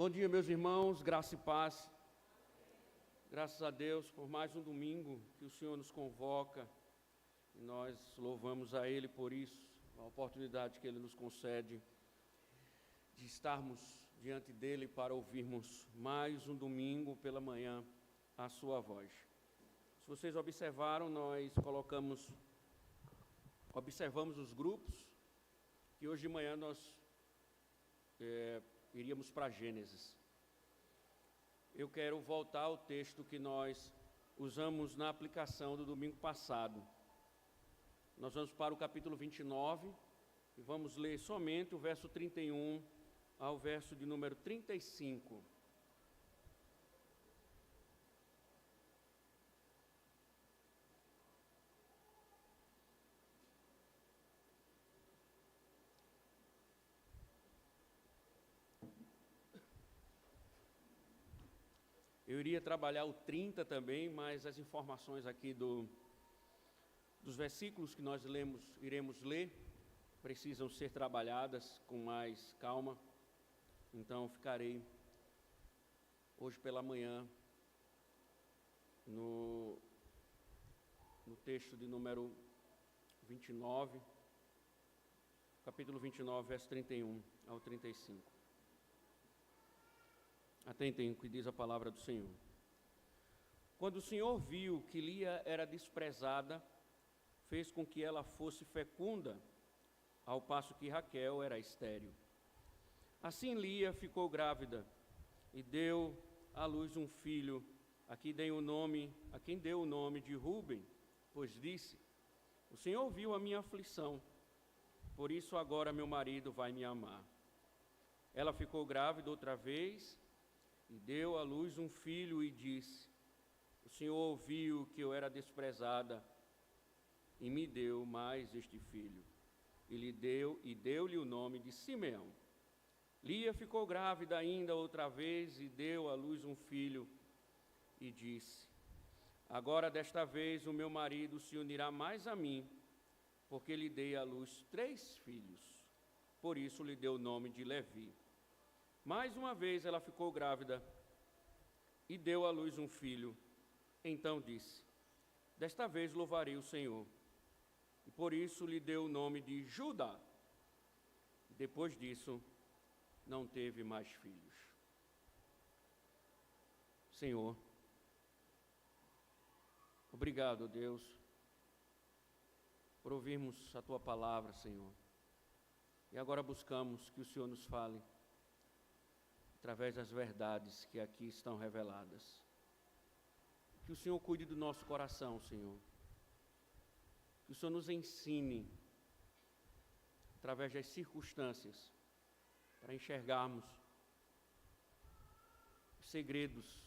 Bom dia, meus irmãos, graça e paz. Graças a Deus por mais um domingo que o Senhor nos convoca e nós louvamos a Ele por isso, a oportunidade que Ele nos concede de estarmos diante dEle para ouvirmos mais um domingo pela manhã a Sua voz. Se vocês observaram, nós observamos os grupos, que hoje de manhã nós iríamos para Gênesis. Eu quero voltar ao texto que nós usamos na aplicação do domingo passado. Nós vamos para o capítulo 29 e vamos ler somente o verso 31 ao verso de número 35. Eu iria trabalhar o 30 também, mas as informações aqui dos versículos que nós iremos ler precisam ser trabalhadas com mais calma. Então ficarei hoje pela manhã no texto de número 29, capítulo 29, verso 31 ao 35. Atentem o que diz a palavra do Senhor. Quando o Senhor viu que Lia era desprezada, fez com que ela fosse fecunda, ao passo que Raquel era estéril. Assim Lia ficou grávida e deu à luz um filho, a quem deu o nome de Ruben, pois disse: o Senhor viu a minha aflição, por isso agora meu marido vai me amar. Ela ficou grávida outra vez e deu à luz um filho e disse: o Senhor ouviu que eu era desprezada e me deu mais este filho. E deu-lhe o nome de Simeão. Lia ficou grávida ainda outra vez e deu à luz um filho e disse: agora desta vez o meu marido se unirá mais a mim, porque lhe dei à luz 3 filhos. Por isso lhe deu o nome de Levi. Mais uma vez ela ficou grávida e deu à luz um filho. Então disse: desta vez louvarei o Senhor. E por isso lhe deu o nome de Judá. Depois disso, não teve mais filhos. Senhor, obrigado, Deus, por ouvirmos a Tua palavra, Senhor. E agora buscamos que o Senhor nos fale através das verdades que aqui estão reveladas. Que o Senhor cuide do nosso coração, Senhor. Que o Senhor nos ensine, através das circunstâncias, para enxergarmos os segredos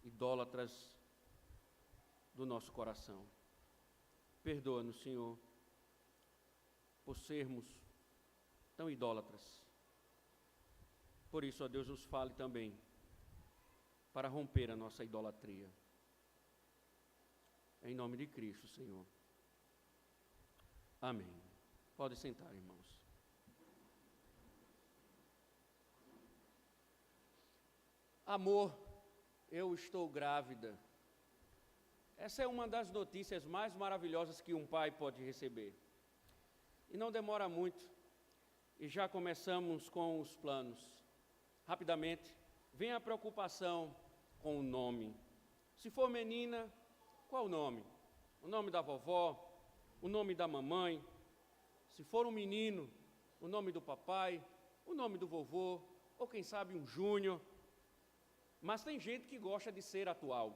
idólatras do nosso coração. Perdoa-nos, Senhor, por sermos tão idólatras. Por isso, ó Deus, nos fale também para romper a nossa idolatria. Em nome de Cristo, Senhor. Amém. Pode sentar, irmãos. Amor, eu estou grávida. Essa é uma das notícias mais maravilhosas que um pai pode receber. E não demora muito, e já começamos com os planos. Rapidamente, vem a preocupação com o nome. Se for menina, qual o nome? O nome da vovó? O nome da mamãe? Se for um menino, o nome do papai? O nome do vovô? Ou quem sabe um Júnior? Mas tem gente que gosta de ser atual.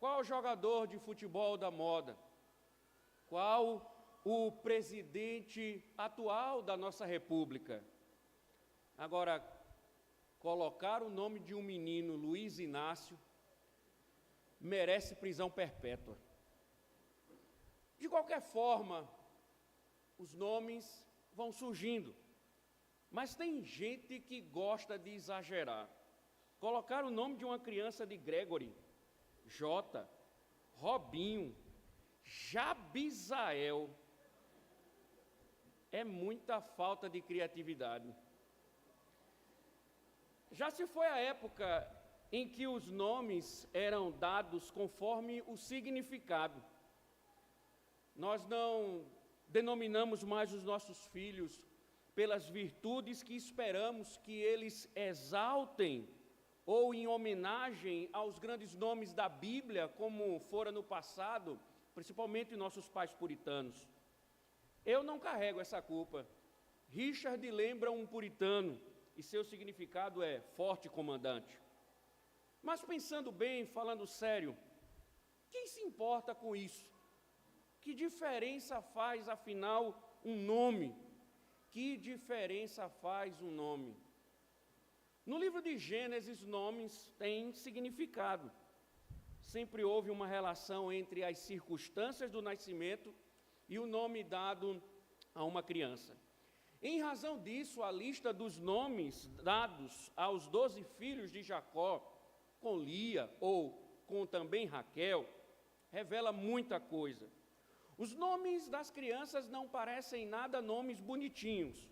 Qual o jogador de futebol da moda? Qual o presidente atual da nossa república? Agora, colocar o nome de um menino, Luiz Inácio, merece prisão perpétua. De qualquer forma, os nomes vão surgindo, mas tem gente que gosta de exagerar. Colocar o nome de uma criança de Gregory, Jota, Robinho, Jabisael, é muita falta de criatividade. Já se foi a época em que os nomes eram dados conforme o significado. Nós não denominamos mais os nossos filhos pelas virtudes que esperamos que eles exaltem, ou em homenagem aos grandes nomes da Bíblia, como fora no passado, principalmente nossos pais puritanos. Eu não carrego essa culpa. Richard lembra um puritano, e seu significado é forte comandante. Mas pensando bem, falando sério, quem se importa com isso? Que diferença faz, afinal, um nome? Que diferença faz um nome? No livro de Gênesis, nomes têm significado. Sempre houve uma relação entre as circunstâncias do nascimento e o nome dado a uma criança. Em razão disso, a lista dos nomes dados aos 12 filhos de Jacó, com Lia ou com também Raquel, revela muita coisa. Os nomes das crianças não parecem nada nomes bonitinhos,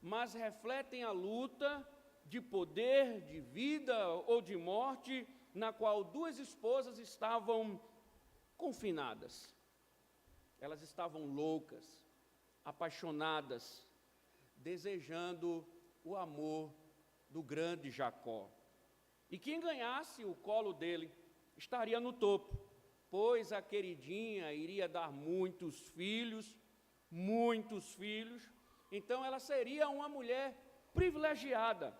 mas refletem a luta de poder, de vida ou de morte, na qual duas esposas estavam confinadas. Elas estavam loucas, apaixonadas, desejando o amor do grande Jacó. E quem ganhasse o colo dele estaria no topo, pois a queridinha iria dar muitos filhos, então ela seria uma mulher privilegiada.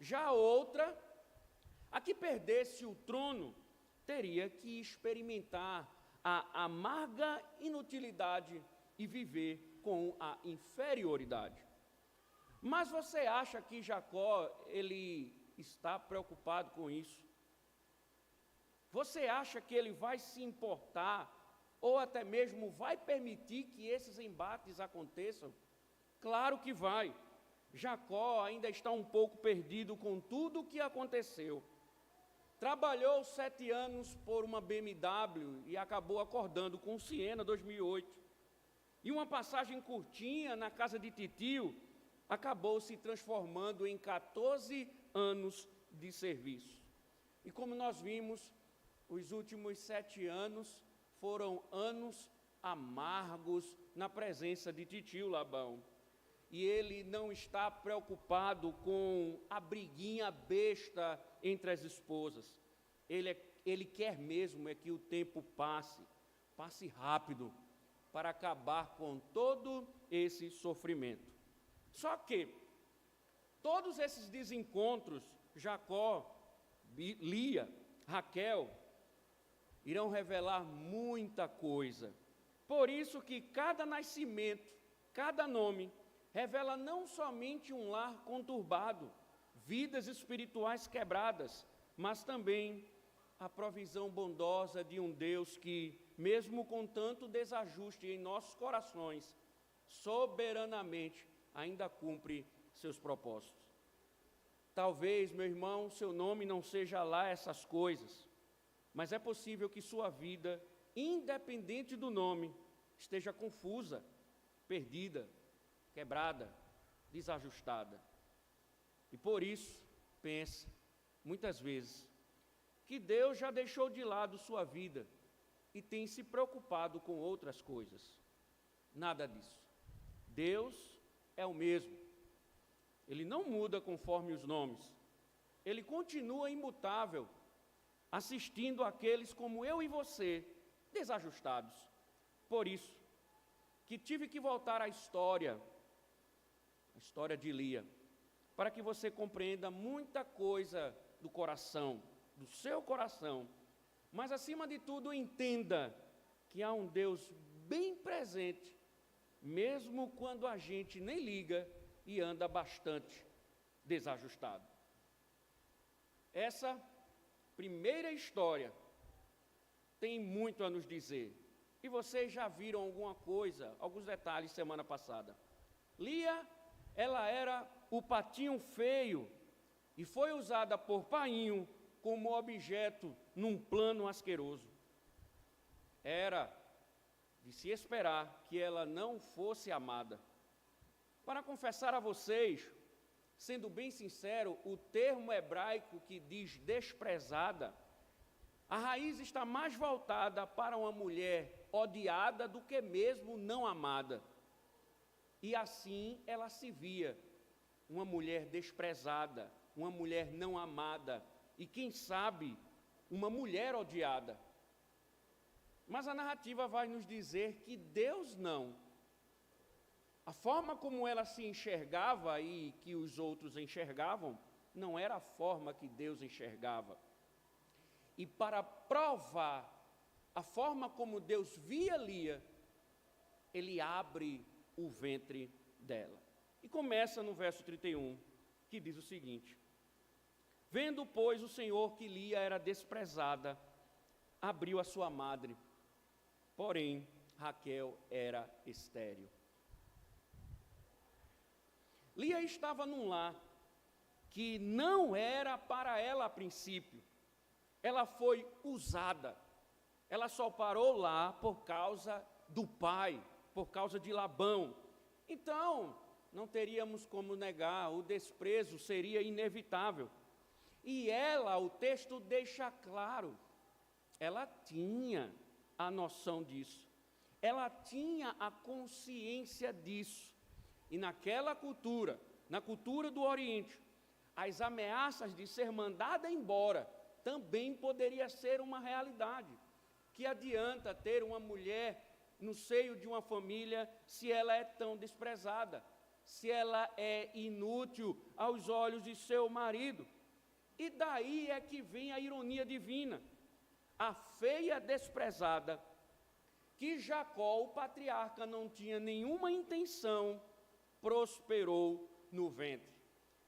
Já a outra, a que perdesse o trono, teria que experimentar a amarga inutilidade e viver com a inferioridade. Mas você acha que Jacó, ele está preocupado com isso? Você acha que ele vai se importar, ou até mesmo vai permitir que esses embates aconteçam? Claro que vai. Jacó ainda está um pouco perdido com tudo o que aconteceu. Trabalhou 7 anos por uma BMW e acabou acordando com um Siena 2008. E uma passagem curtinha na casa de titio acabou se transformando em 14 anos de serviço. E como nós vimos, os últimos 7 anos foram anos amargos na presença de titio Labão. E ele não está preocupado com a briguinha besta entre as esposas. Ele quer mesmo é que o tempo passe rápido, para acabar com todo esse sofrimento. Só que todos esses desencontros, Jacó, Lia, Raquel, irão revelar muita coisa. Por isso que cada nascimento, cada nome, revela não somente um lar conturbado, vidas espirituais quebradas, mas também a provisão bondosa de um Deus que, mesmo com tanto desajuste em nossos corações, soberanamente ainda cumpre seus propósitos. Talvez, meu irmão, seu nome não seja lá essas coisas, mas é possível que sua vida, independente do nome, esteja confusa, perdida, quebrada, desajustada. E por isso, pense, muitas vezes, que Deus já deixou de lado sua vida e tem se preocupado com outras coisas. Nada disso. Deus é o mesmo. Ele não muda conforme os nomes. Ele continua imutável, assistindo aqueles como eu e você, desajustados. Por isso, que tive que voltar à história de Lia, para que você compreenda muita coisa do coração, do seu coração, mas acima de tudo entenda que há um Deus bem presente, mesmo quando a gente nem liga e anda bastante desajustado. Essa primeira história tem muito a nos dizer. E vocês já viram alguma coisa, alguns detalhes semana passada. Lia, ela era o patinho feio e foi usada por Painho como objeto num plano asqueroso. Era de se esperar que ela não fosse amada. Para confessar a vocês, sendo bem sincero, o termo hebraico que diz desprezada, a raiz está mais voltada para uma mulher odiada do que mesmo não amada. E assim ela se via, uma mulher desprezada, uma mulher não amada, e quem sabe, uma mulher odiada. Mas a narrativa vai nos dizer que Deus não. A forma como ela se enxergava e que os outros enxergavam, não era a forma que Deus enxergava. E para provar a forma como Deus via Lia, ele abre o ventre dela. E começa no verso 31, que diz o seguinte: vendo, pois, o Senhor que Lia era desprezada, abriu a sua madre, porém Raquel era estéril. Lia estava num lar que não era para ela a princípio. Ela foi usada. Ela só parou lá por causa do pai, por causa de Labão. Então, não teríamos como negar, o desprezo seria inevitável. E ela, o texto deixa claro, ela tinha a noção disso. Ela tinha a consciência disso. E naquela cultura, na cultura do Oriente, as ameaças de ser mandada embora também poderia ser uma realidade. Que adianta ter uma mulher no seio de uma família se ela é tão desprezada, se ela é inútil aos olhos de seu marido? E daí é que vem a ironia divina. A feia desprezada, que Jacó, o patriarca, não tinha nenhuma intenção, prosperou no ventre.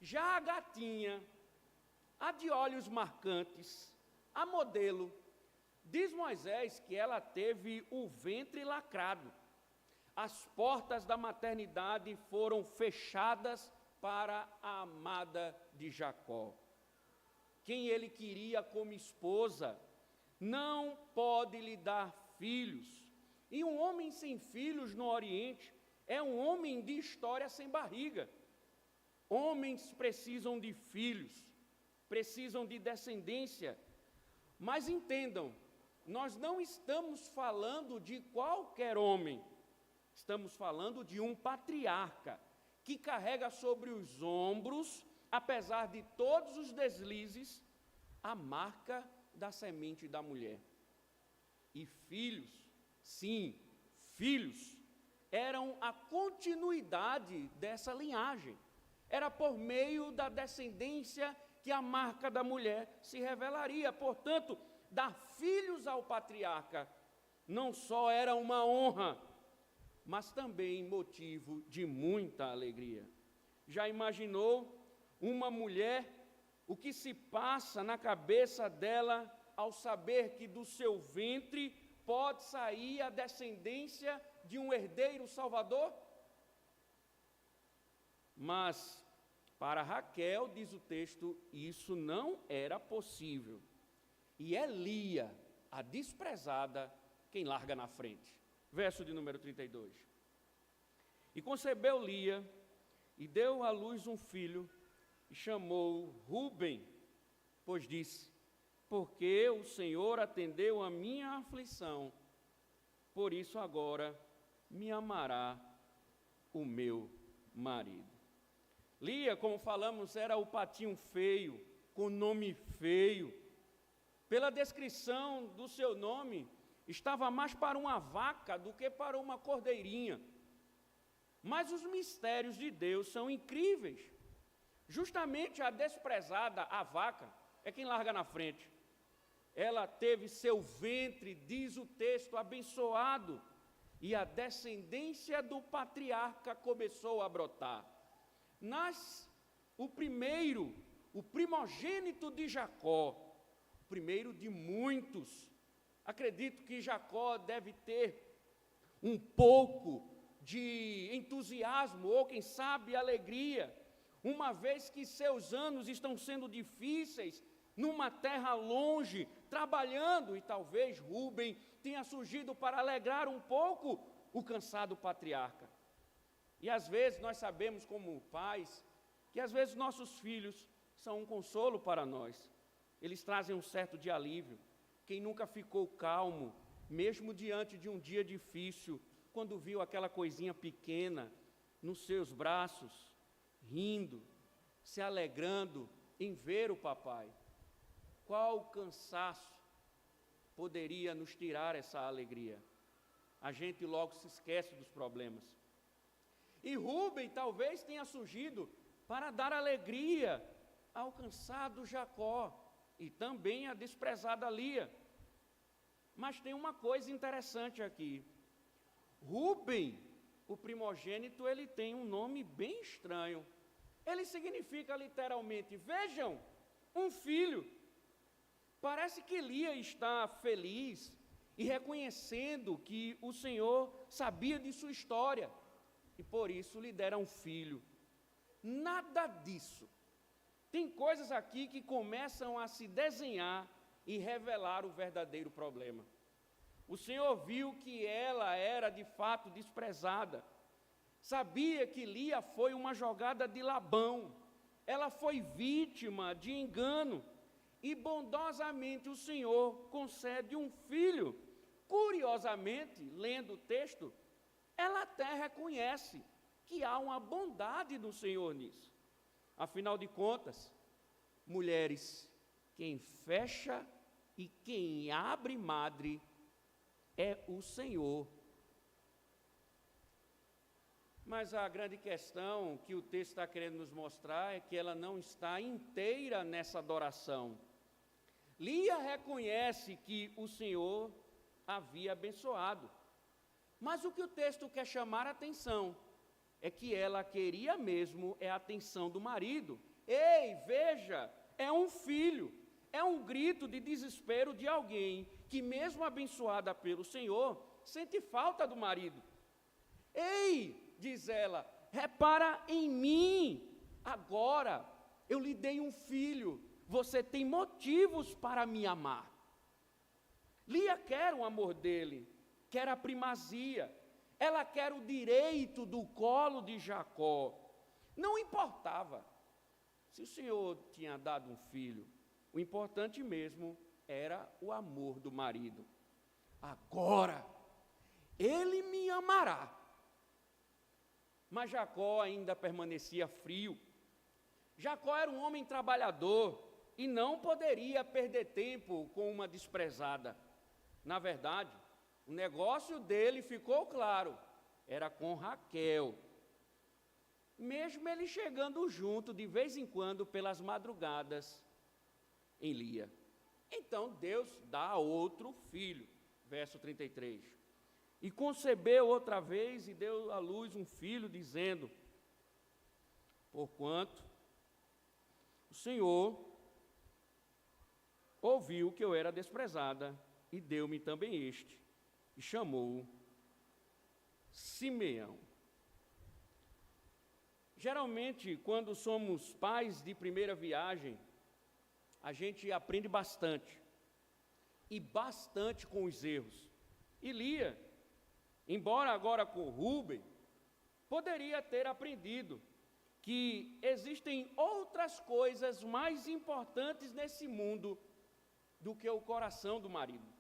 Já a gatinha, a de olhos marcantes, a modelo, diz Moisés que ela teve o ventre lacrado. As portas da maternidade foram fechadas para a amada de Jacó. Quem ele queria como esposa não pode lhe dar filhos. E um homem sem filhos no Oriente é um homem de história sem barriga. Homens precisam de filhos, precisam de descendência. Mas entendam, nós não estamos falando de qualquer homem. Estamos falando de um patriarca que carrega sobre os ombros, apesar de todos os deslizes, a marca da semente da mulher. E filhos, sim, filhos, eram a continuidade dessa linhagem. Era por meio da descendência que a marca da mulher se revelaria. Portanto, dar filhos ao patriarca não só era uma honra, mas também motivo de muita alegria. Já imaginou uma mulher, o que se passa na cabeça dela ao saber que do seu ventre pode sair a descendência de um herdeiro salvador? Mas para Raquel, diz o texto, isso não era possível. E é Lia, a desprezada, quem larga na frente. Verso de número 32. E concebeu Lia, e deu à luz um filho, e chamou Ruben, pois disse: porque o Senhor atendeu a minha aflição, por isso agora me amará o meu marido. Lia, como falamos, era o patinho feio, com nome feio. Pela descrição do seu nome, estava mais para uma vaca do que para uma cordeirinha. Mas os mistérios de Deus são incríveis. Justamente a desprezada, a vaca, é quem larga na frente. Ela teve seu ventre, diz o texto, abençoado, e a descendência do patriarca começou a brotar. Nasce o primogênito de Jacó, o primeiro de muitos. Acredito que Jacó deve ter um pouco de entusiasmo, ou quem sabe alegria, uma vez que seus anos estão sendo difíceis, numa terra longe, trabalhando, e talvez Ruben tenha surgido para alegrar um pouco o cansado patriarca. E às vezes nós sabemos como pais, que às vezes nossos filhos são um consolo para nós. Eles trazem um certo de alívio. Quem nunca ficou calmo, mesmo diante de um dia difícil, quando viu aquela coisinha pequena nos seus braços, rindo, se alegrando em ver o papai? Qual cansaço poderia nos tirar essa alegria? A gente logo se esquece dos problemas. E Rúben talvez tenha surgido para dar alegria ao cansado Jacó e também à desprezada Lia. Mas tem uma coisa interessante aqui. Rúben, o primogênito, ele tem um nome bem estranho. Ele significa literalmente, vejam, um filho. Parece que Lia está feliz e reconhecendo que o Senhor sabia de sua história e por isso lhe dera um filho. Nada disso. Tem coisas aqui que começam a se desenhar e revelar o verdadeiro problema. O Senhor viu que ela era de fato desprezada. Sabia que Lia foi uma jogada de Labão. Ela foi vítima de engano. E bondosamente o Senhor concede um filho. Curiosamente, lendo o texto, ela até reconhece que há uma bondade do Senhor nisso. Afinal de contas, mulheres, quem fecha e quem abre madre é o Senhor. Mas a grande questão que o texto está querendo nos mostrar é que ela não está inteira nessa adoração. Lia reconhece que o Senhor havia abençoado. Mas o que o texto quer chamar a atenção é que ela queria mesmo a atenção do marido. Ei, veja, é um filho, é um grito de desespero de alguém que, mesmo abençoada pelo Senhor, sente falta do marido. Ei, diz ela, repara em mim, agora eu lhe dei um filho, você tem motivos para me amar. Lia quer o amor dele, quer a primazia, ela quer o direito do colo de Jacó. Não importava se o Senhor tinha dado um filho, o importante mesmo era o amor do marido. Agora, ele me amará. Mas Jacó ainda permanecia frio. Jacó era um homem trabalhador e não poderia perder tempo com uma desprezada. Na verdade, o negócio dele ficou claro, era com Raquel. Mesmo ele chegando junto de vez em quando pelas madrugadas em Lia. Então Deus dá outro filho, verso 33. E concebeu outra vez e deu à luz um filho, dizendo: porquanto o Senhor ouviu que eu era desprezada e deu-me também este, e chamou Simeão. Geralmente, quando somos pais de primeira viagem, a gente aprende bastante, e bastante com os erros. E Lia, embora agora com Rúben, poderia ter aprendido que existem outras coisas mais importantes nesse mundo do que o coração do marido.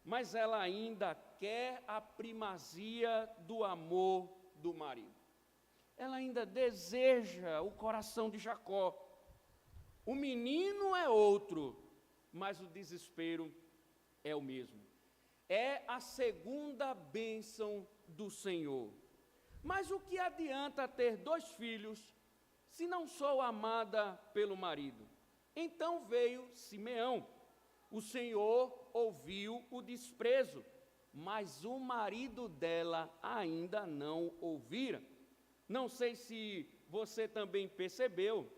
Mas ela ainda quer a primazia do amor do marido. Ela ainda deseja o coração de Jacó. O menino é outro, mas o desespero é o mesmo. É a segunda bênção do Senhor. Mas o que adianta ter 2 filhos, se não sou amada pelo marido? Então veio Simeão. O Senhor ouviu o desprezo, mas o marido dela ainda não ouvira. Não sei se você também percebeu,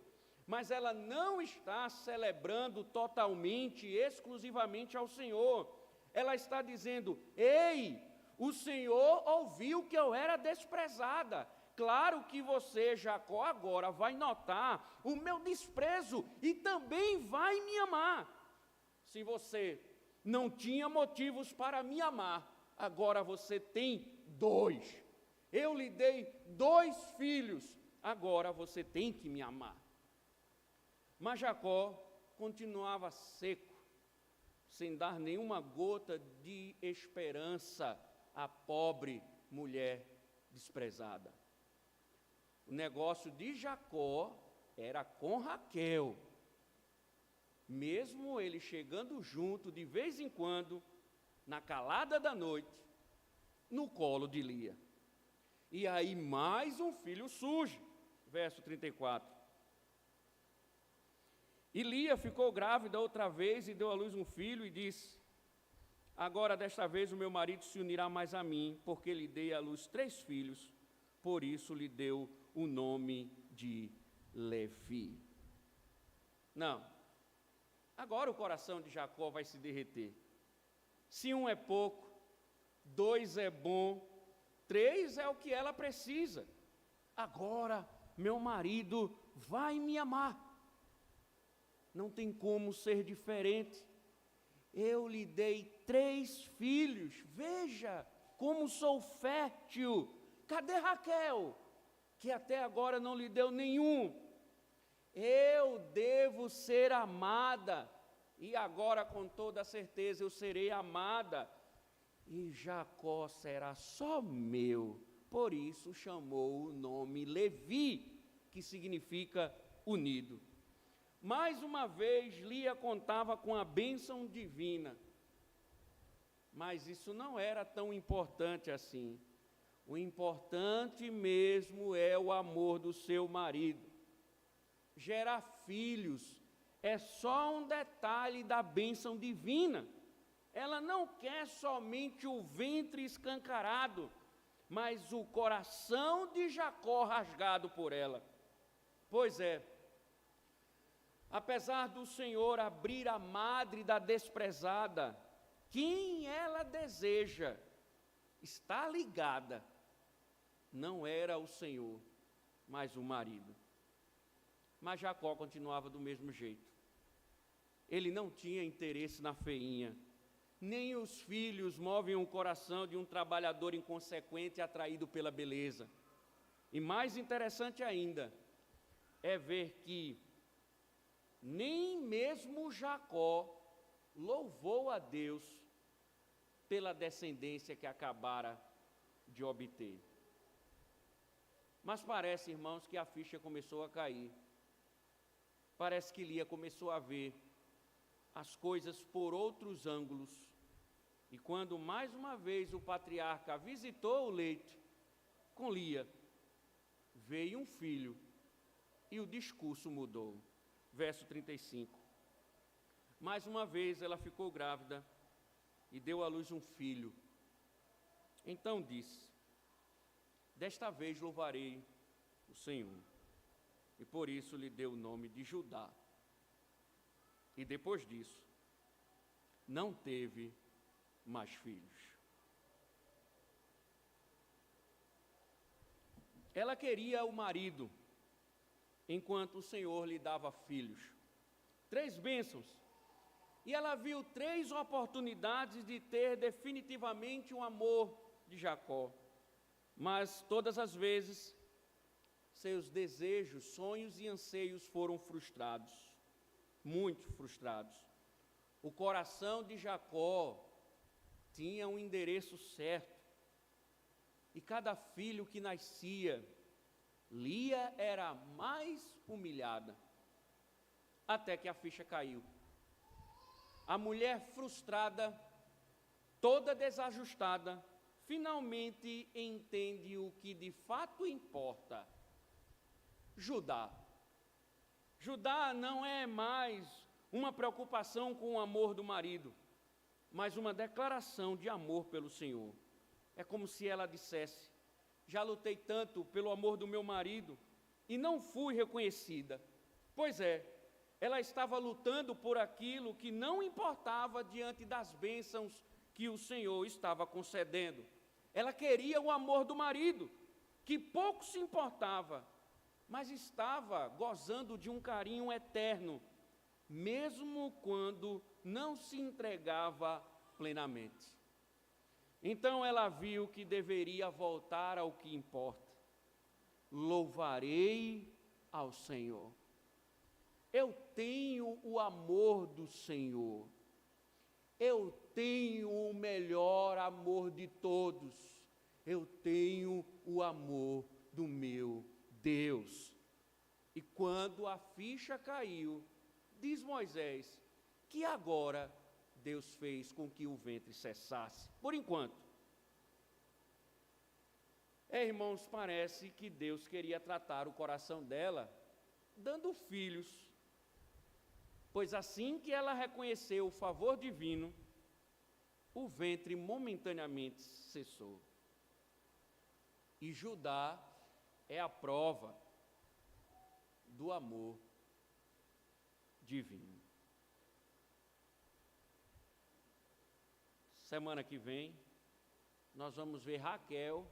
mas ela não está celebrando totalmente, exclusivamente ao Senhor. Ela está dizendo: ei, o Senhor ouviu que eu era desprezada. Claro que você, Jacó, agora vai notar o meu desprezo e também vai me amar. Se você não tinha motivos para me amar, agora você tem 2. Eu lhe dei 2 filhos, agora você tem que me amar. Mas Jacó continuava seco, sem dar nenhuma gota de esperança à pobre mulher desprezada. O negócio de Jacó era com Raquel, mesmo ele chegando junto de vez em quando, na calada da noite, no colo de Lia. E aí mais um filho surge, verso 34. E Lia ficou grávida outra vez e deu à luz um filho e disse: agora desta vez o meu marido se unirá mais a mim, porque lhe dei à luz 3 filhos, por isso lhe deu o nome de Levi. Não, agora o coração de Jacó vai se derreter. Se 1 é pouco, 2 é bom, 3 é o que ela precisa. Agora meu marido vai me amar. Não tem como ser diferente. Eu lhe dei 3 filhos. Veja como sou fértil. Cadê Raquel, que até agora não lhe deu nenhum? Eu devo ser amada. E agora, com toda certeza, eu serei amada. E Jacó será só meu. Por isso chamou o nome Levi, que significa unido. Mais uma vez, Lia contava com a bênção divina. Mas isso não era tão importante assim. O importante mesmo é o amor do seu marido. Gerar filhos é só um detalhe da bênção divina. Ela não quer somente o ventre escancarado, mas o coração de Jacó rasgado por ela. Pois é, apesar do Senhor abrir a madre da desprezada, quem ela deseja está ligada. Não era o Senhor, mas o marido. Mas Jacó continuava do mesmo jeito. Ele não tinha interesse na feinha. Nem os filhos movem o coração de um trabalhador inconsequente atraído pela beleza. E mais interessante ainda é ver que nem mesmo Jacó louvou a Deus pela descendência que acabara de obter. Mas parece, irmãos, que a ficha começou a cair. Parece que Lia começou a ver as coisas por outros ângulos. E quando mais uma vez o patriarca visitou o leito com Lia, veio um filho e o discurso mudou. Verso 35. Mais uma vez ela ficou grávida e deu à luz um filho. Então disse: desta vez louvarei o Senhor. E por isso lhe deu o nome de Judá. E depois disso, não teve mais filhos. Ela queria o marido, enquanto o Senhor lhe dava filhos. 3 bênçãos. E ela viu 3 oportunidades de ter definitivamente o amor de Jacó. Mas todas as vezes, seus desejos, sonhos e anseios foram frustrados. Muito frustrados. O coração de Jacó tinha um endereço certo. E cada filho que nascia, Lia era a mais humilhada. Até que a ficha caiu. A mulher frustrada, toda desajustada, finalmente entende o que de fato importa. Judá. Judá não é mais uma preocupação com o amor do marido, mas uma declaração de amor pelo Senhor. É como se ela dissesse: já lutei tanto pelo amor do meu marido e não fui reconhecida. Pois é, ela estava lutando por aquilo que não importava diante das bênçãos que o Senhor estava concedendo. Ela queria o amor do marido, que pouco se importava, mas estava gozando de um carinho eterno, mesmo quando não se entregava plenamente. Então ela viu que deveria voltar ao que importa. louvarei ao Senhor. Eu tenho o amor do Senhor. Eu tenho o melhor amor de todos. Eu tenho o amor do meu Deus. E quando a ficha caiu, diz Moisés, que agora Deus fez com que o ventre cessasse, por enquanto. Irmãos, parece que Deus queria tratar o coração dela, dando filhos, pois assim que ela reconheceu o favor divino, o ventre momentaneamente cessou. E Judá é a prova do amor divino. Semana que vem, nós vamos ver Raquel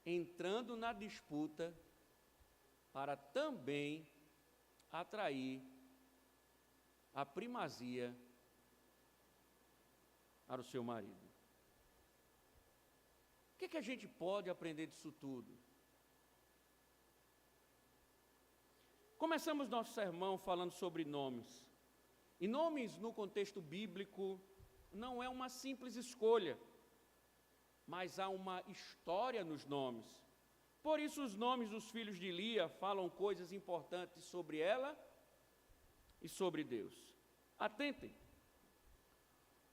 entrando na disputa para também atrair a primazia para o seu marido. O que a gente pode aprender disso tudo? Começamos nosso sermão falando sobre nomes. E nomes, no contexto bíblico, não é uma simples escolha, mas há uma história nos nomes. Por isso, os nomes dos filhos de Lia falam coisas importantes sobre ela e sobre Deus. Atentem.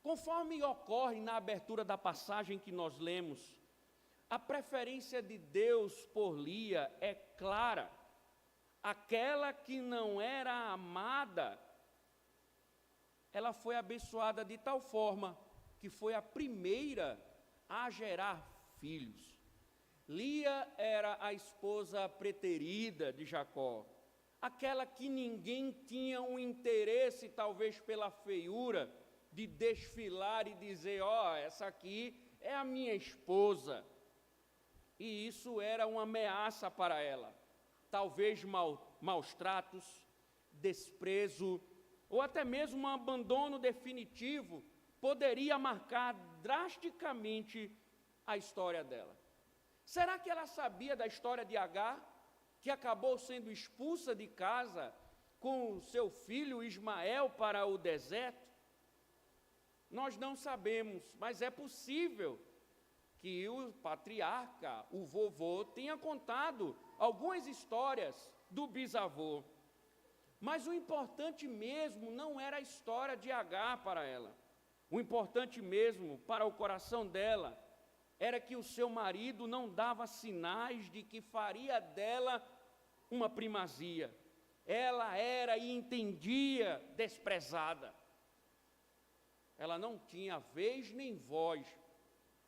Conforme ocorre na abertura da passagem que nós lemos, a preferência de Deus por Lia é clara. Aquela que não era amada, ela foi abençoada de tal forma que foi a primeira a gerar filhos. Lia era a esposa preterida de Jacó, aquela que ninguém tinha um interesse, talvez pela feiura, de desfilar e dizer, essa aqui é a minha esposa. E isso era uma ameaça para ela. Talvez maus tratos, desprezo, ou até mesmo um abandono definitivo, poderia marcar drasticamente a história dela. Será que ela sabia da história de Agar, que acabou sendo expulsa de casa com seu filho Ismael para o deserto? Nós não sabemos, mas é possível que o patriarca, o vovô, tenha contado algumas histórias do bisavô. Mas o importante mesmo não era a história de Agar para ela. O importante mesmo para o coração dela era que o seu marido não dava sinais de que faria dela uma primazia. Ela era e entendia desprezada. Ela não tinha vez nem voz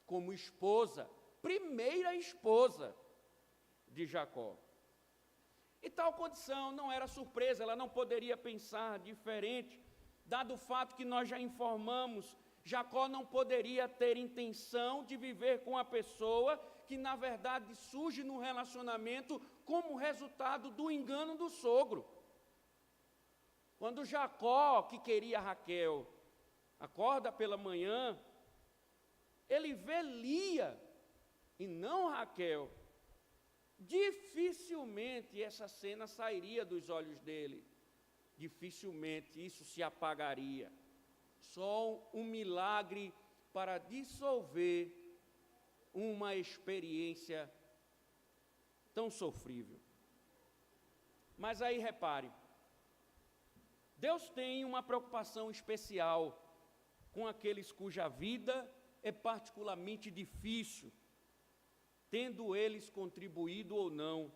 como esposa, primeira esposa de Jacó. E tal condição não era surpresa, ela não poderia pensar diferente, dado o fato que nós já informamos, Jacó não poderia ter intenção de viver com a pessoa que na verdade surge no relacionamento como resultado do engano do sogro. Quando Jacó, que queria Raquel, acorda pela manhã, ele vê Lia e não Raquel. Dificilmente essa cena sairia dos olhos dele. Dificilmente isso se apagaria. Só um milagre para dissolver uma experiência tão sofrível. Mas aí repare, Deus tem uma preocupação especial com aqueles cuja vida é particularmente difícil, tendo eles contribuído ou não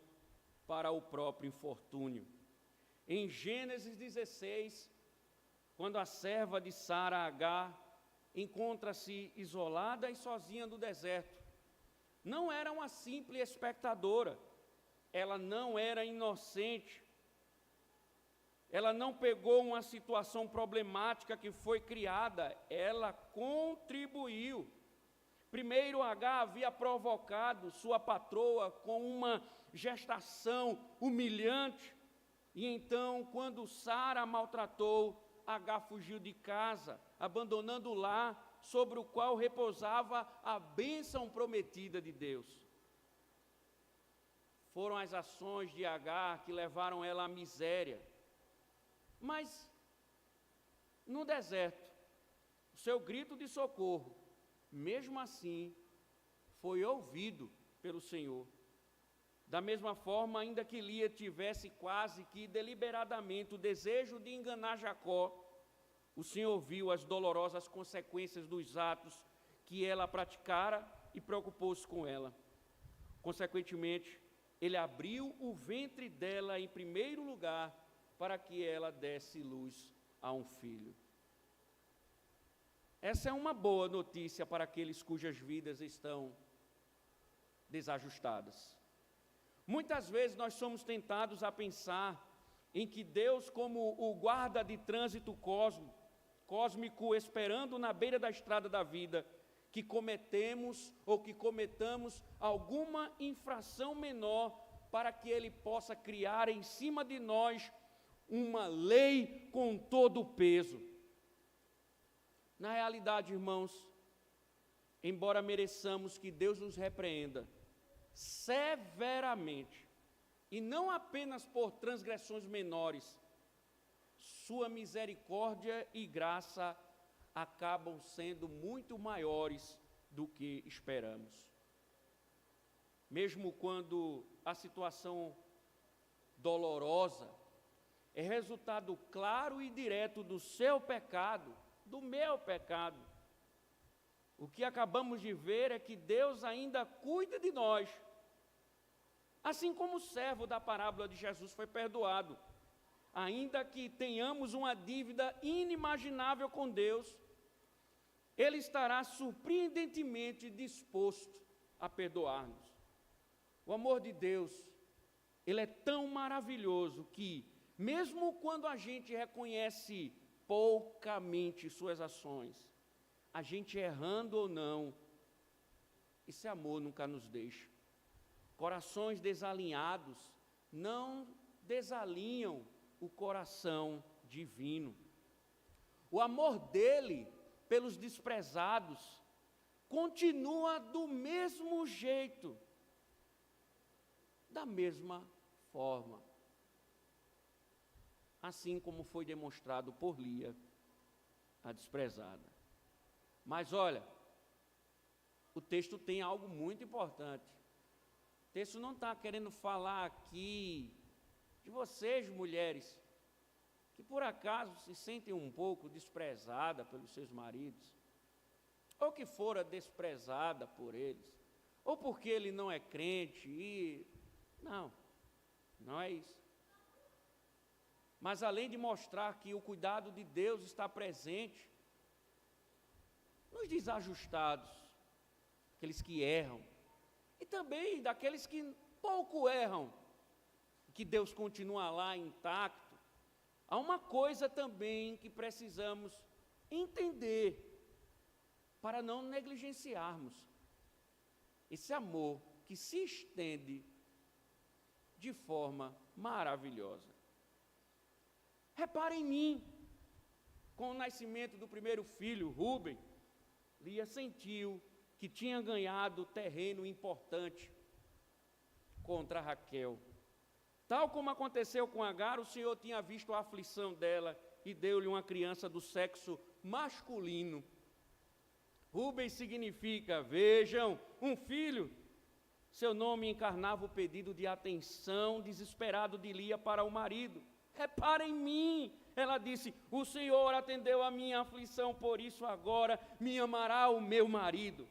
para o próprio infortúnio. Em Gênesis 16, quando a serva de Sara, Agar, encontra-se isolada e sozinha no deserto, não era uma simples espectadora, ela não era inocente, ela não pegou uma situação problemática que foi criada, ela contribuiu. Primeiro, Agar havia provocado sua patroa com uma gestação humilhante, e então, quando Sara a maltratou, Agar fugiu de casa, abandonando o lar sobre o qual repousava a bênção prometida de Deus. foram as ações de Agar que levaram ela à miséria. Mas, no deserto, o seu grito de socorro, mesmo assim, foi ouvido pelo Senhor. Da mesma forma, ainda que Lia tivesse quase que deliberadamente o desejo de enganar Jacó, o Senhor viu as dolorosas consequências dos atos que ela praticara e preocupou-se com ela. Consequentemente, Ele abriu o ventre dela em primeiro lugar para que ela desse luz a um filho. Essa é uma boa notícia para aqueles cujas vidas estão desajustadas. Muitas vezes nós somos tentados a pensar em que Deus, como o guarda de trânsito cósmico, esperando na beira da estrada da vida, que cometemos ou que cometamos alguma infração menor para que Ele possa criar em cima de nós uma lei com todo o peso. Na realidade, irmãos, embora mereçamos que Deus nos repreenda severamente, e não apenas por transgressões menores, sua misericórdia e graça acabam sendo muito maiores do que esperamos. Mesmo quando a situação dolorosa é resultado claro e direto do seu pecado, do meu pecado, o que acabamos de ver é que Deus ainda cuida de nós, assim como o servo da parábola de Jesus foi perdoado. Ainda que tenhamos uma dívida inimaginável com Deus, Ele estará surpreendentemente disposto a perdoar-nos. O amor de Deus, Ele é tão maravilhoso que, mesmo quando a gente reconhece poucamente suas ações, a gente errando ou não, esse amor nunca nos deixa. Corações desalinhados não desalinham o coração divino. O amor dele pelos desprezados continua do mesmo jeito, da mesma forma, assim como foi demonstrado por Lia, a desprezada. Mas olha, o texto tem algo muito importante. O texto não está querendo falar aqui de vocês, mulheres, que por acaso se sentem um pouco desprezada pelos seus maridos, ou que fora desprezada por eles, ou porque ele não é crente e... Não é isso. Mas além de mostrar que o cuidado de Deus está presente nos desajustados, aqueles que erram, e também daqueles que pouco erram, que Deus continua lá intacto, há uma coisa também que precisamos entender para não negligenciarmos esse amor que se estende de forma maravilhosa. Repare em mim, com o nascimento do primeiro filho, Rúben, Lia sentiu que tinha ganhado terreno importante contra Raquel. Tal como aconteceu com Agar, o Senhor tinha visto a aflição dela e deu-lhe uma criança do sexo masculino. Rúben significa, vejam, um filho. Seu nome encarnava o pedido de atenção desesperado de Lia para o marido. Repara em mim, ela disse, o Senhor atendeu a minha aflição, por isso agora me amará o meu marido.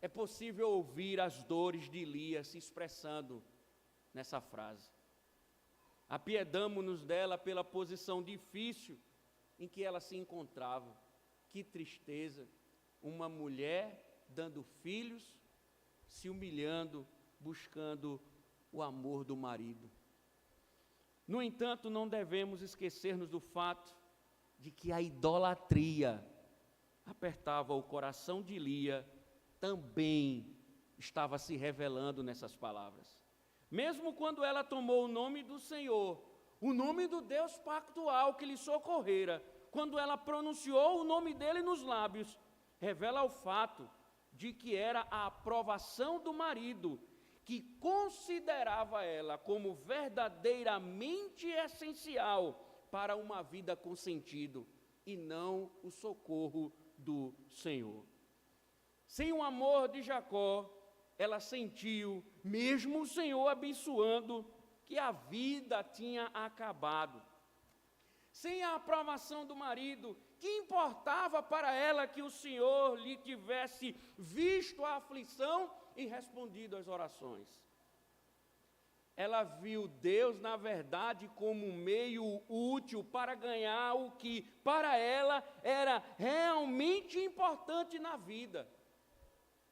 É possível ouvir as dores de Lia se expressando nessa frase. Apiedamo-nos dela pela posição difícil em que ela se encontrava. Que tristeza, uma mulher dando filhos, se humilhando, buscando o amor do marido. No entanto, não devemos esquecer-nos do fato de que a idolatria apertava o coração de Lia, também estava se revelando nessas palavras. Mesmo quando ela tomou o nome do Senhor, o nome do Deus pactual que lhe socorrera, quando ela pronunciou o nome dele nos lábios, revela o fato de que era a aprovação do marido que considerava ela como verdadeiramente essencial para uma vida com sentido, e não o socorro do Senhor. Sem o amor de Jacó, ela sentiu, mesmo o Senhor abençoando, que a vida tinha acabado. Sem a aprovação do marido, que importava para ela que o Senhor lhe tivesse visto a aflição e respondido às orações. Ela viu Deus, na verdade, como um meio útil para ganhar o que, para ela, era realmente importante na vida,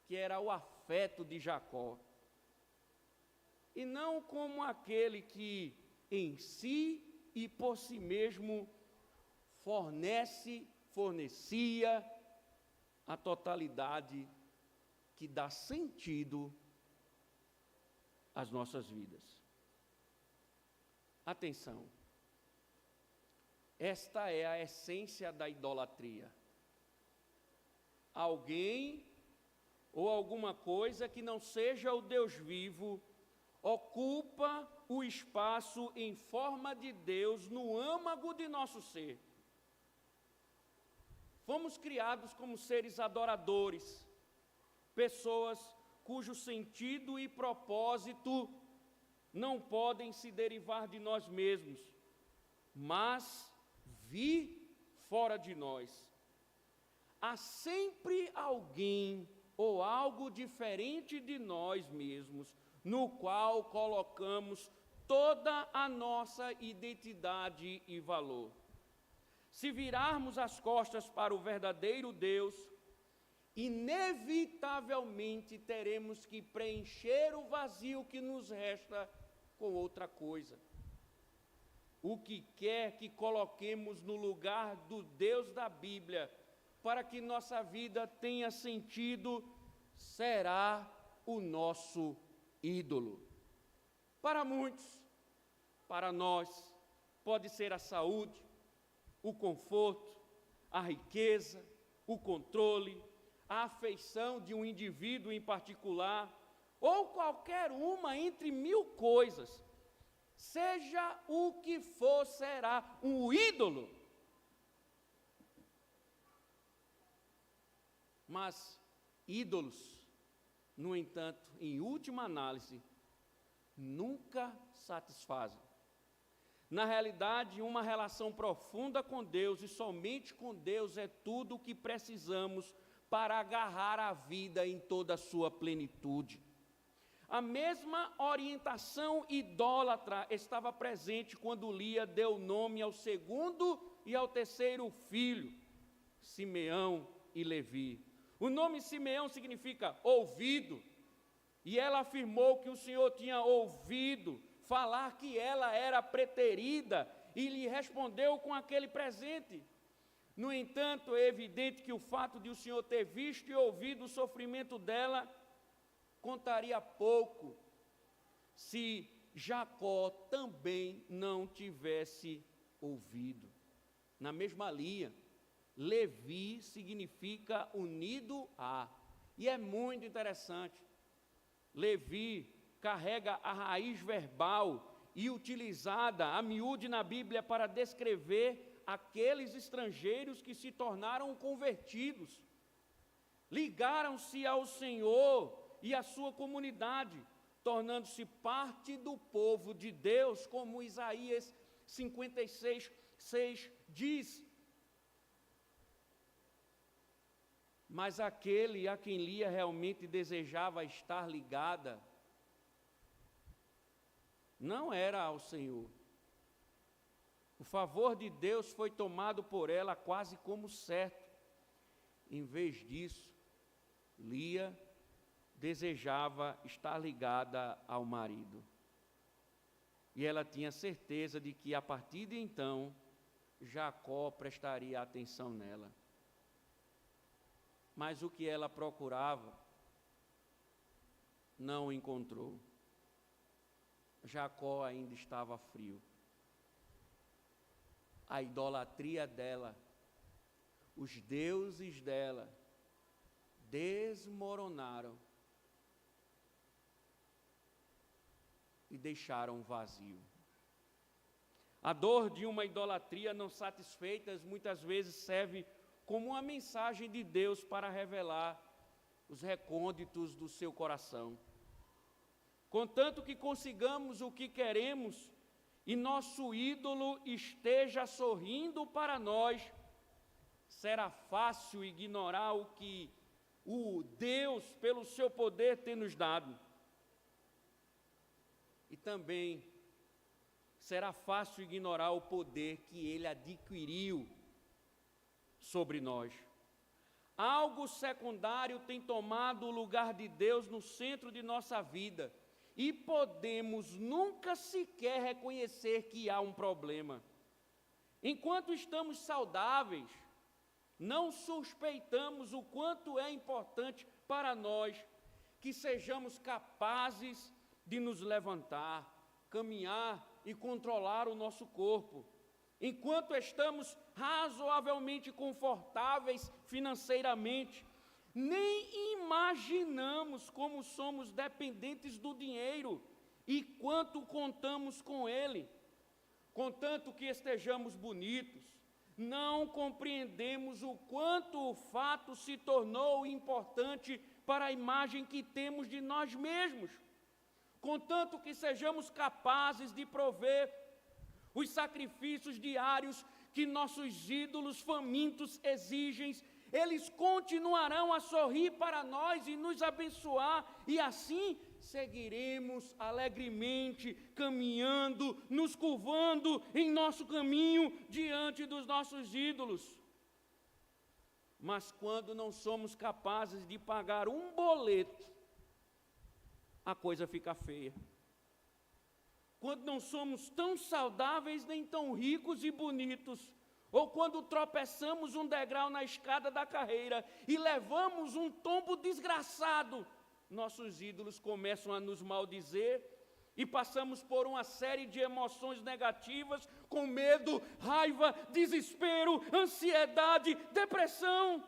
que era o afeto de Jacó. E não como aquele que, em si e por si mesmo, fornecia a totalidade que dá sentido às nossas vidas. Atenção, esta é a essência da idolatria. Alguém ou alguma coisa que não seja o Deus vivo ocupa o espaço em forma de Deus no âmago de nosso ser. Fomos criados como seres adoradores, pessoas cujo sentido e propósito não podem se derivar de nós mesmos, mas vir fora de nós. Há sempre alguém ou algo diferente de nós mesmos, no qual colocamos toda a nossa identidade e valor. Se virarmos as costas para o verdadeiro Deus, inevitavelmente teremos que preencher o vazio que nos resta com outra coisa. O que quer que coloquemos no lugar do Deus da Bíblia, para que nossa vida tenha sentido, será o nosso ídolo. Para muitos, para nós, pode ser a saúde, o conforto, a riqueza, o controle, a afeição de um indivíduo em particular, ou qualquer uma entre mil coisas. Seja o que for, será um ídolo. Mas ídolos, no entanto, em última análise, nunca satisfazem. Na realidade, uma relação profunda com Deus e somente com Deus é tudo o que precisamos para agarrar a vida em toda a sua plenitude. A mesma orientação idólatra estava presente quando Lia deu nome ao segundo e ao terceiro filho, Simeão e Levi. O nome Simeão significa ouvido, e ela afirmou que o Senhor tinha ouvido falar que ela era preterida e lhe respondeu com aquele presente. No entanto, é evidente que o fato de o Senhor ter visto e ouvido o sofrimento dela contaria pouco se Jacó também não tivesse ouvido. Na mesma linha, Levi significa unido a, e é muito interessante. Levi carrega a raiz verbal e utilizada a miúde na Bíblia para descrever aqueles estrangeiros que se tornaram convertidos, ligaram-se ao Senhor e à sua comunidade, tornando-se parte do povo de Deus, como Isaías 56:6 diz. Mas aquele a quem Lia realmente desejava estar ligada não era ao Senhor. O favor de Deus foi tomado por ela quase como certo. Em vez disso, Lia desejava estar ligada ao marido. E ela tinha certeza de que a partir de então, Jacó prestaria atenção nela. Mas o que ela procurava, não encontrou. Jacó ainda estava frio. A idolatria dela, os deuses dela, desmoronaram. e deixaram vazio. A dor de uma idolatria não satisfeita muitas vezes serve como uma mensagem de Deus para revelar os recônditos do seu coração. Contanto que consigamos o que queremos e nosso ídolo esteja sorrindo para nós, será fácil ignorar o que o Deus, pelo seu poder, tem nos dado. E também será fácil ignorar o poder que Ele adquiriu sobre nós. Algo secundário tem tomado o lugar de Deus no centro de nossa vida e podemos nunca sequer reconhecer que há um problema. Enquanto estamos saudáveis, não suspeitamos o quanto é importante para nós que sejamos capazes de nos levantar, caminhar e controlar o nosso corpo. Enquanto estamos razoavelmente confortáveis financeiramente, nem imaginamos como somos dependentes do dinheiro e quanto contamos com ele. Contanto que estejamos bonitos, não compreendemos o quanto o fato se tornou importante para a imagem que temos de nós mesmos. Contanto que sejamos capazes de prover os sacrifícios diários que nossos ídolos famintos exigem, eles continuarão a sorrir para nós e nos abençoar, e assim seguiremos alegremente caminhando, nos curvando em nosso caminho diante dos nossos ídolos. Mas quando não somos capazes de pagar um boleto, a coisa fica feia. Quando não somos tão saudáveis nem tão ricos e bonitos, ou quando tropeçamos um degrau na escada da carreira e levamos um tombo desgraçado, nossos ídolos começam a nos maldizer e passamos por uma série de emoções negativas, com medo, raiva, desespero, ansiedade, depressão.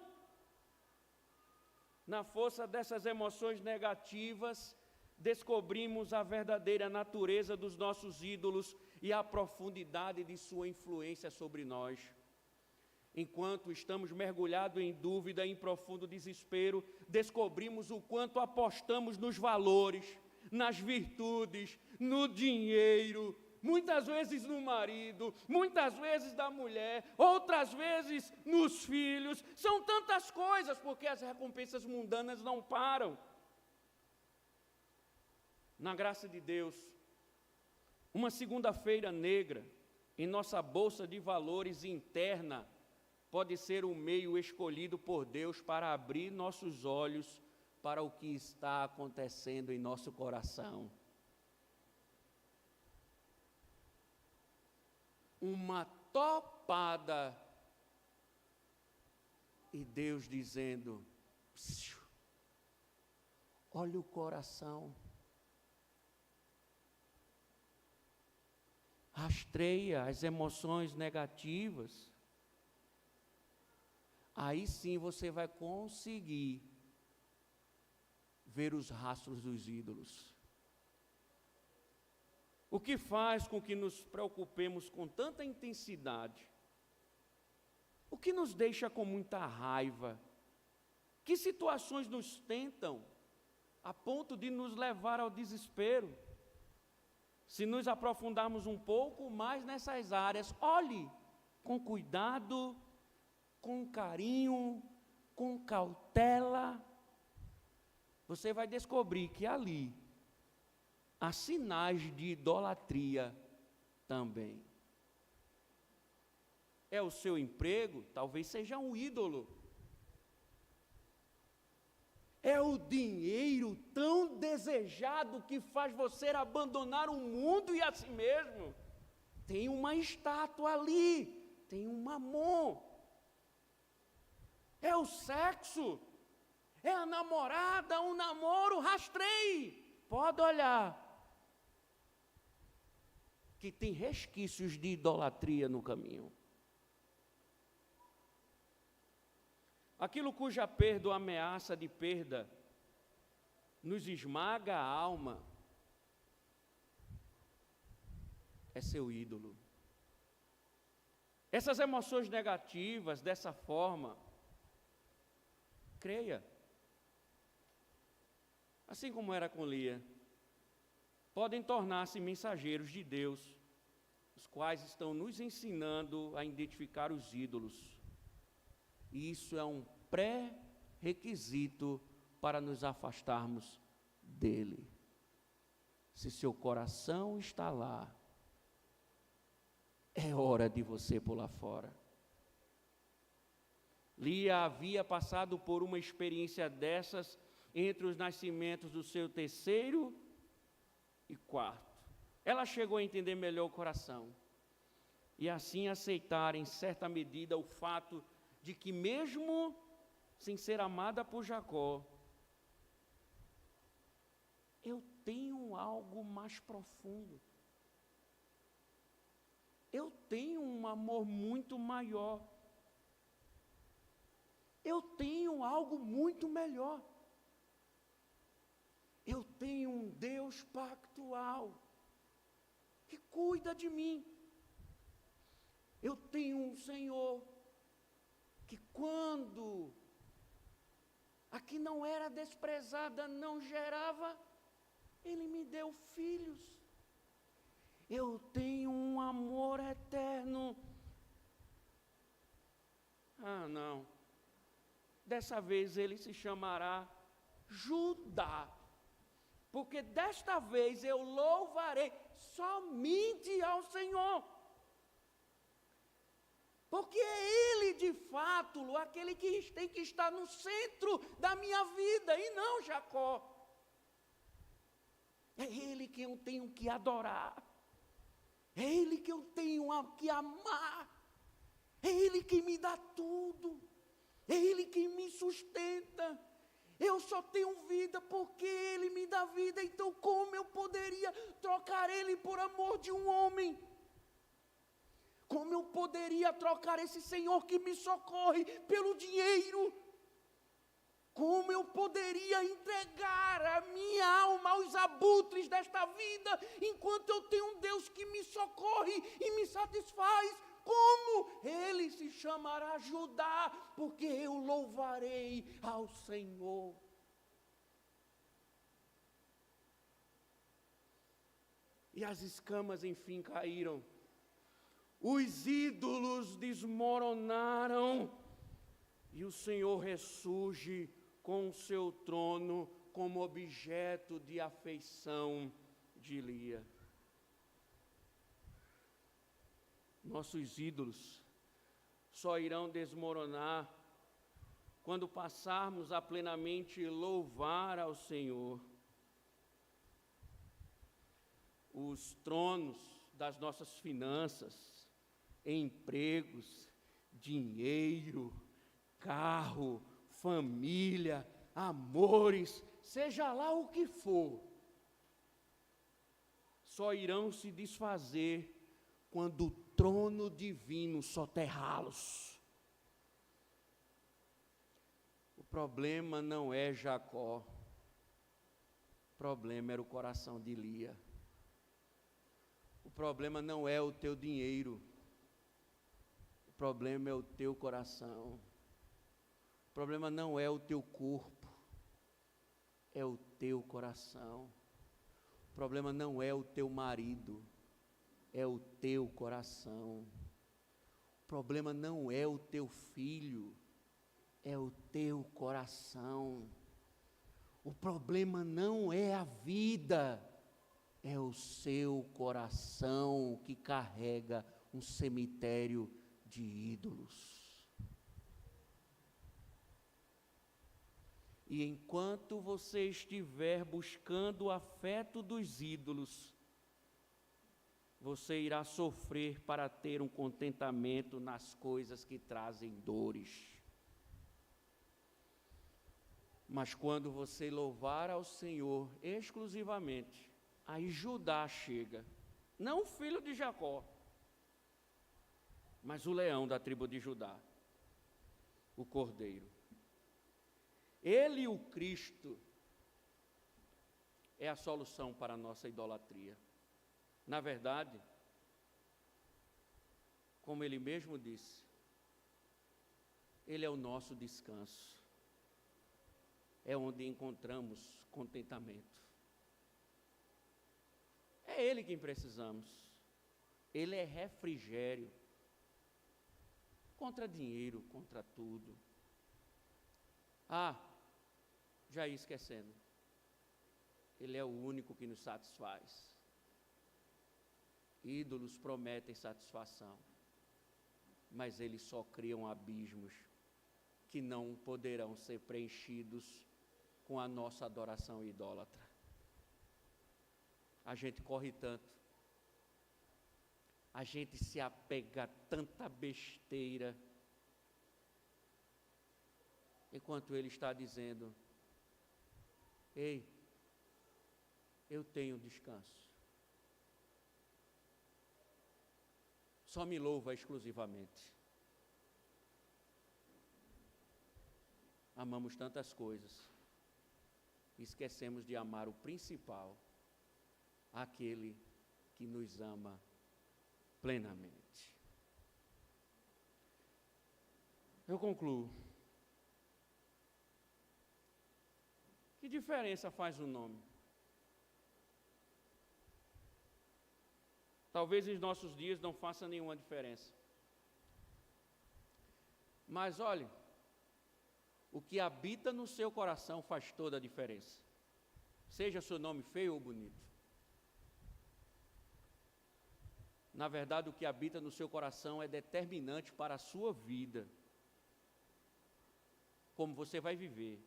Na força dessas emoções negativas, descobrimos a verdadeira natureza dos nossos ídolos e a profundidade de sua influência sobre nós. Enquanto estamos mergulhados em dúvida, em profundo desespero, descobrimos o quanto apostamos nos valores, nas virtudes, no dinheiro, muitas vezes no marido, muitas vezes da mulher, outras vezes nos filhos. São tantas coisas, porque as recompensas mundanas não param. Na graça de Deus, uma segunda-feira negra em nossa bolsa de valores interna pode ser um meio escolhido por Deus para abrir nossos olhos para o que está acontecendo em nosso coração. Uma topada e Deus dizendo: olha o coração. Rastreia as emoções negativas. Aí sim você vai conseguir ver os rastros dos ídolos. O que faz com que nos preocupemos com tanta intensidade? O que nos deixa com muita raiva? Que situações nos tentam a ponto de nos levar ao desespero? Se nos aprofundarmos um pouco mais nessas áreas, olhe com cuidado, com carinho, com cautela, você vai descobrir que ali há sinais de idolatria também. É o seu emprego? Talvez seja um ídolo. É o dinheiro tão desejado que faz você abandonar o mundo e a si mesmo. Tem uma estátua ali, tem um mamon. É o sexo, é a namorada, um namoro, rastreie. Pode olhar, que tem resquícios de idolatria no caminho. Aquilo cuja perda ou ameaça de perda nos esmaga a alma, é seu ídolo. Essas emoções negativas, dessa forma, creia, assim como era com Lia, podem tornar-se mensageiros de Deus, os quais estão nos ensinando a identificar os ídolos. E isso é um pré-requisito para nos afastarmos dele. Se seu coração está lá, é hora de você pular fora. Lia havia passado por uma experiência dessas entre os nascimentos do seu terceiro e quarto. Ela chegou a entender melhor o coração e assim aceitar em certa medida o fato de que mesmo sem ser amada por Jacó, eu tenho algo mais profundo. Eu tenho um amor muito maior. Eu tenho algo muito melhor. Eu tenho um Deus pactual que cuida de mim. Eu tenho um Senhor que quando a que não era desprezada não gerava, Ele me deu filhos. Eu tenho um amor eterno. Ah, não. Dessa vez ele se chamará Judá. Porque desta vez eu louvarei somente ao Senhor. Porque é Ele de fato aquele que tem que estar no centro da minha vida e não Jacó. É Ele que eu tenho que adorar. É Ele que eu tenho que amar. É Ele que me dá tudo. É Ele que me sustenta. Eu só tenho vida porque Ele me dá vida. Então como eu poderia trocar Ele por amor de um homem? Como eu poderia trocar esse Senhor que me socorre pelo dinheiro? Como eu poderia entregar a minha alma aos abutres desta vida, enquanto eu tenho um Deus que me socorre e me satisfaz? Como? Ele se chamará Judá, porque eu louvarei ao Senhor. E as escamas enfim caíram. Os ídolos desmoronaram. E o Senhor ressurge com o seu trono como objeto de afeição de Lia. Nossos ídolos só irão desmoronar quando passarmos a plenamente louvar ao Senhor. Os tronos das nossas finanças, empregos, dinheiro, carro, família, amores, seja lá o que for, só irão se desfazer quando o trono divino soterrá-los. O problema não é Jacó, o problema era o coração de Lia. O problema não é o teu dinheiro, o problema é o teu coração. O problema não é o teu corpo, é o teu coração. O problema não é o teu marido, é o teu coração. O problema não é o teu filho, é o teu coração. O problema não é a vida, é o seu coração que carrega um cemitério de ídolos. E enquanto você estiver buscando o afeto dos ídolos, você irá sofrer para ter um contentamento nas coisas que trazem dores. Mas quando você louvar ao Senhor exclusivamente, aí Judá chega, não o filho de Jacó, mas o leão da tribo de Judá, o cordeiro. Ele, o Cristo, é a solução para a nossa idolatria. Na verdade, como Ele mesmo disse, Ele é o nosso descanso. É onde encontramos contentamento. É Ele quem precisamos. Ele é refrigério. Contra dinheiro, contra tudo. Já ia esquecendo. Ele é o único que nos satisfaz. Ídolos prometem satisfação, mas eles só criam abismos que não poderão ser preenchidos com a nossa adoração idólatra. A gente corre tanto, a gente se apega a tanta besteira, enquanto Ele está dizendo: ei, eu tenho descanso. Só me louva exclusivamente. Amamos tantas coisas, e esquecemos de amar o principal, aquele que nos ama plenamente. Eu concluo. Que diferença faz o nome? Talvez em nossos dias não faça nenhuma diferença. Mas olhe, o que habita no seu coração faz toda a diferença. Seja seu nome feio ou bonito. Na verdade, o que habita no seu coração é determinante para a sua vida. Como você vai viver.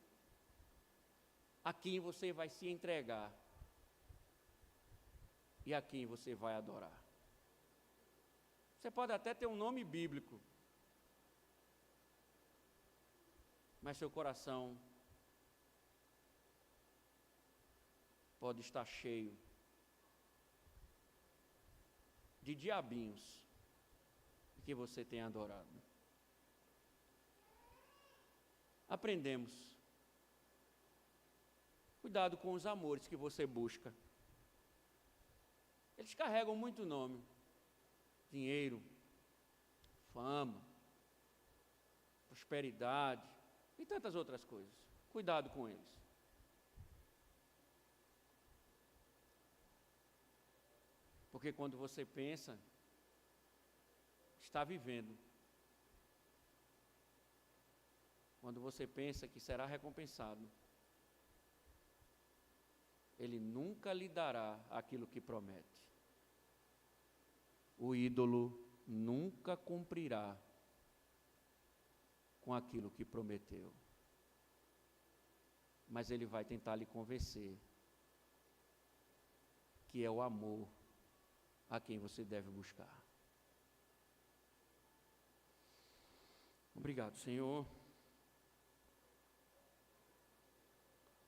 A quem você vai se entregar. E a quem você vai adorar. Você pode até ter um nome bíblico, mas seu coração pode estar cheio de diabinhos que você tem adorado. Aprendemos. Cuidado com os amores que você busca. Eles carregam muito nome. Dinheiro, fama, prosperidade e tantas outras coisas. Cuidado com eles. Porque quando você pensa, está vivendo. Quando você pensa que será recompensado, Ele nunca lhe dará aquilo que promete. O ídolo nunca cumprirá com aquilo que prometeu. Mas ele vai tentar lhe convencer que é o amor a quem você deve buscar. Obrigado, Senhor.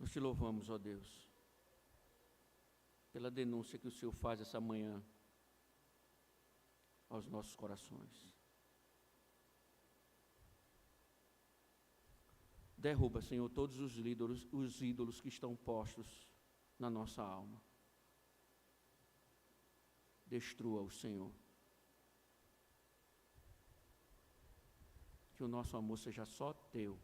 Nós te louvamos, ó Deus, pela denúncia que o Senhor faz essa manhã aos nossos corações. Derruba, Senhor, todos os ídolos que estão postos na nossa alma. Destrua-os, Senhor. Que o nosso amor seja só teu.